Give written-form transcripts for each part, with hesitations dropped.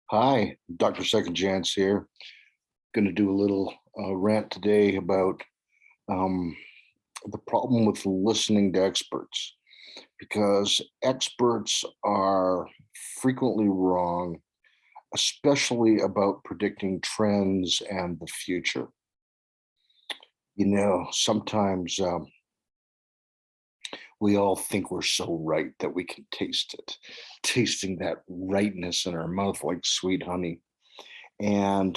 Hi, Dr. Second Chance here. Going to do a little rant today about um, the problem with listening to experts because experts are frequently wrong, especially about predicting trends and the future. Sometimes we all think we're so right that we can taste it, tasting that rightness in our mouth like sweet honey. And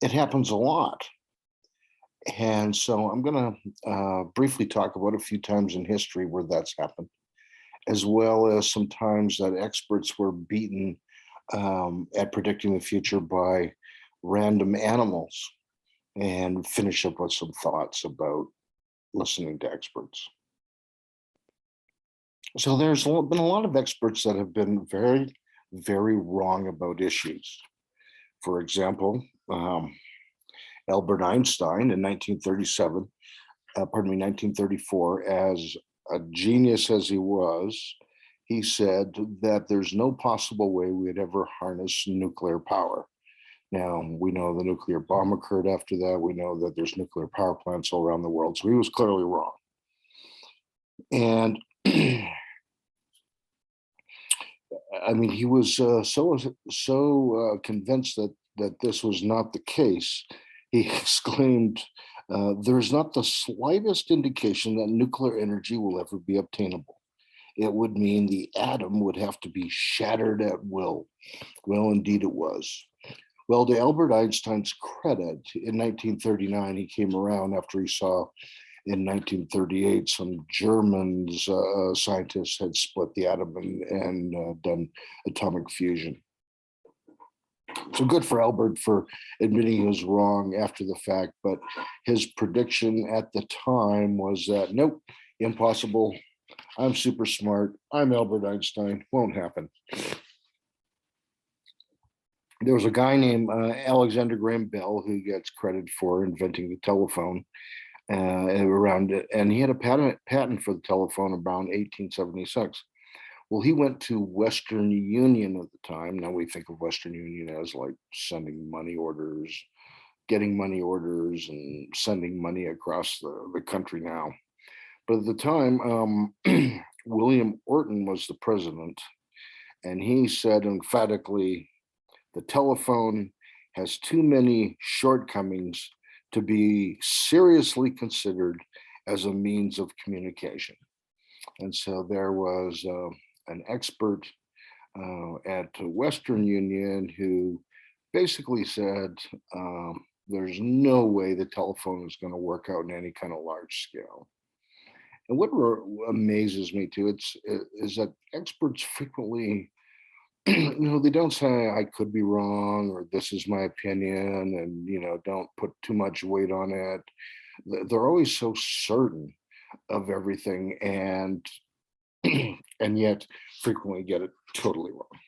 it happens a lot. And so I'm going to briefly talk about a few times in history where that's happened, as well as some times that experts were beaten at predicting the future by random animals, and finish up with some thoughts about listening to experts. So been a lot of experts that have been very, very wrong about issues. For example, Albert Einstein in 1937, 1934, as a genius as he was, he said that there's no possible way we'd ever harness nuclear power. Now, we know the nuclear bomb occurred after that. We know that there's nuclear power plants all around the world. So he was clearly wrong. And I mean, he was so convinced that this was not the case. He exclaimed, "There is not the slightest indication that nuclear energy will ever be obtainable. It would mean the atom would have to be shattered at will." Well, indeed, it was. Well, to Albert Einstein's credit, in 1939, he came around after he saw in 1938, some German scientists had split the atom and done atomic fusion. So good for Albert for admitting he was wrong after the fact, but his prediction at the time was that, nope, impossible. I'm super smart. I'm Albert Einstein. Won't happen. There was a guy named Alexander Graham Bell who gets credit for inventing the telephone. Around it, and he had a patent for the telephone around 1876. Well, he went to Western Union at the time. Now we think of Western Union as like sending money orders, getting money orders, and sending money across the country now. But at the time, William Orton was the president, and he said emphatically, the telephone has too many shortcomings to be seriously considered as a means of communication. And so there was an expert at Western Union who basically said there's no way the telephone is going to work out in any kind of large scale. And what amazes me too is that experts frequently they don't say I could be wrong or this is my opinion, and don't put too much weight on it. They're always so certain of everything, and and yet frequently get it totally wrong.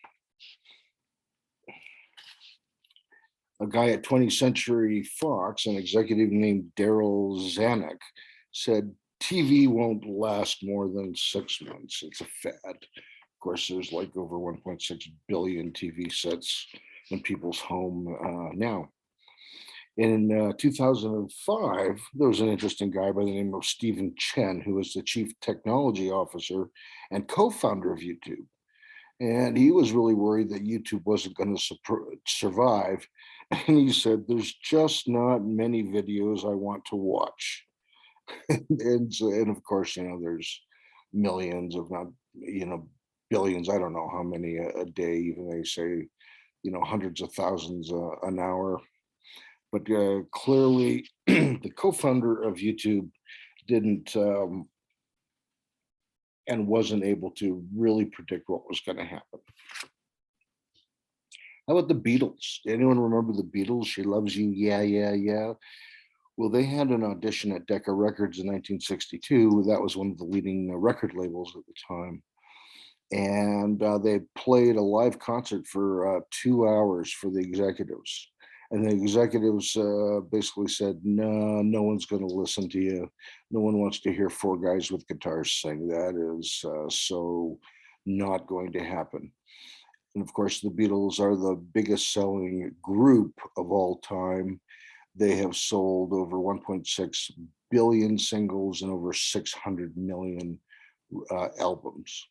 A guy at 20th Century Fox, an executive named Daryl Zanuck, said TV won't last more than 6 months. It's a fad. Of course, there's like over 1.6 billion TV sets in people's home now. In 2005, there was an interesting guy by the name of Stephen Chen, who was the chief technology officer and co-founder of YouTube. And he was really worried that YouTube wasn't going to survive. And he said, there's just not many videos I want to watch. And of course, there's millions, if not, billions. I don't know how many a day, even they say, hundreds of thousands an hour. But clearly, the co-founder of YouTube didn't and wasn't able to really predict what was going to happen. How about the Beatles? Anyone remember the Beatles? She Loves You, Yeah, Yeah, Yeah. Well, they had an audition at Decca Records in 1962. That was one of the leading record labels at the time. And they played a live concert for 2 hours for the executives. And the executives basically said, no, no one's going to listen to you. No one wants to hear four guys with guitars sing. That is so not going to happen. And of course, the Beatles are the biggest selling group of all time. They have sold over 1.6 billion singles and over 600 million albums.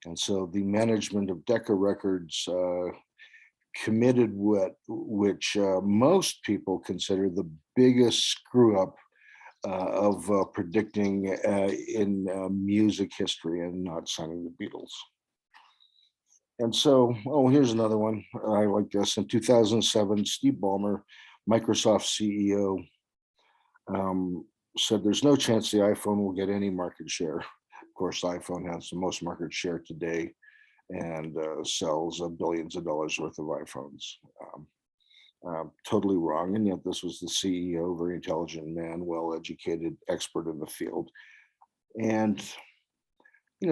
And so the management of Decca Records committed which most people consider the biggest screw up of predicting in music history, and not signing the Beatles. And so, oh, here's another one. I like this. In 2007, Steve Ballmer, Microsoft CEO, said there's no chance the iPhone will get any market share. Of course, the iPhone has the most market share today and sells billions of dollars worth of iPhones. Totally wrong. And yet this was the CEO, very intelligent man, well-educated, expert in the field. And,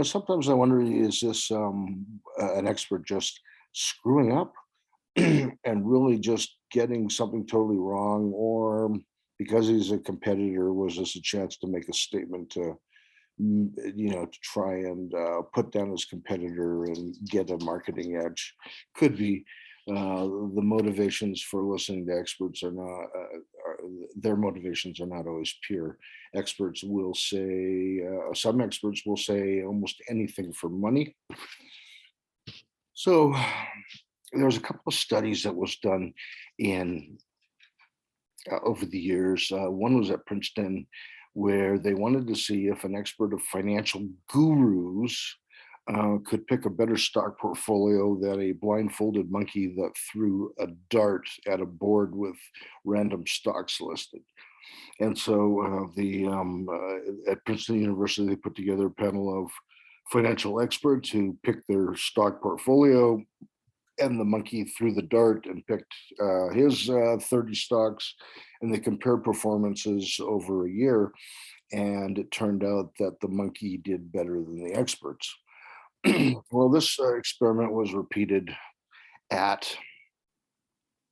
sometimes I wonder, is this an expert just screwing up and really just getting something totally wrong? Or because he's a competitor, was this a chance to make a statement to to try and put down his competitor and get a marketing edge? Could be. The motivations for listening to experts their motivations are not always pure. Experts will say, some experts will say almost anything for money. So there was a couple of studies that was done in over the years. One was at Princeton, where they wanted to see if an expert of financial gurus could pick a better stock portfolio than a blindfolded monkey that threw a dart at a board with random stocks listed. And so at Princeton University, they put together a panel of financial experts who picked their stock portfolio, and the monkey threw the dart and picked his 30 stocks, and they compared performances over a year. And it turned out that the monkey did better than the experts. Well, this experiment was repeated at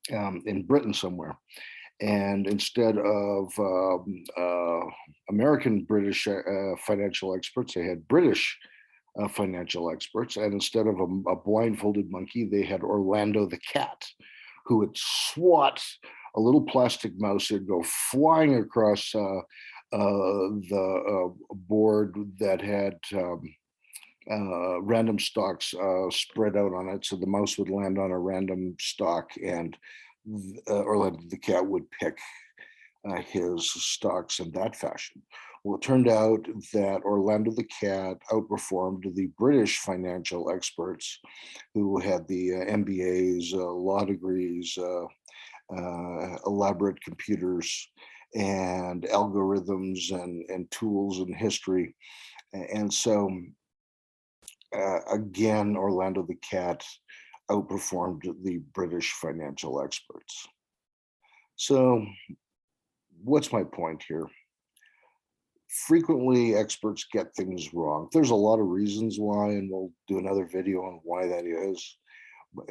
in Britain somewhere, and instead of American British financial experts, they had British financial experts, and instead of a blindfolded monkey, they had Orlando the cat, who would swat a little plastic mouse. It'd go flying across the board that had random stocks spread out on it. So the mouse would land on a random stock, and Orlando the cat would pick his stocks in that fashion. Well, it turned out that Orlando the cat outperformed the British financial experts who had the MBAs, law degrees, elaborate computers, and algorithms and tools and history. And so, again, Orlando the cat outperformed the British financial experts. So, what's my point here? Frequently, experts get things wrong. There's a lot of reasons why, and we'll do another video on why that is.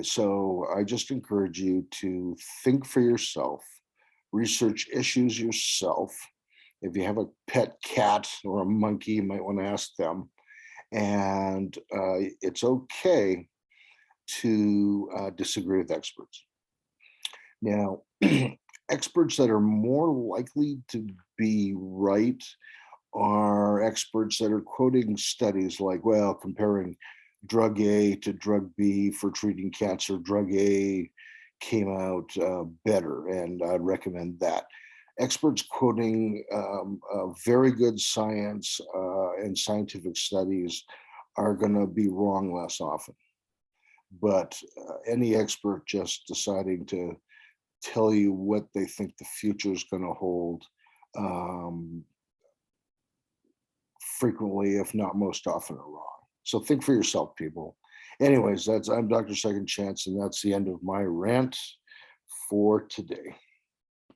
So I just encourage you to think for yourself, research issues yourself. If you have a pet cat or a monkey, you might want to ask them. And it's okay to disagree with experts. Now, experts that are more likely to be right are experts that are quoting studies like, well, comparing drug A to drug B for treating cancer, drug A came out better, and I'd recommend that. Experts quoting very good science and scientific studies are going to be wrong less often. But any expert just deciding to tell you what they think the future is going to hold, frequently, if not most often, are wrong. So think for yourself, people. Anyways, I'm Dr. Second Chance, and that's the end of my rant for today.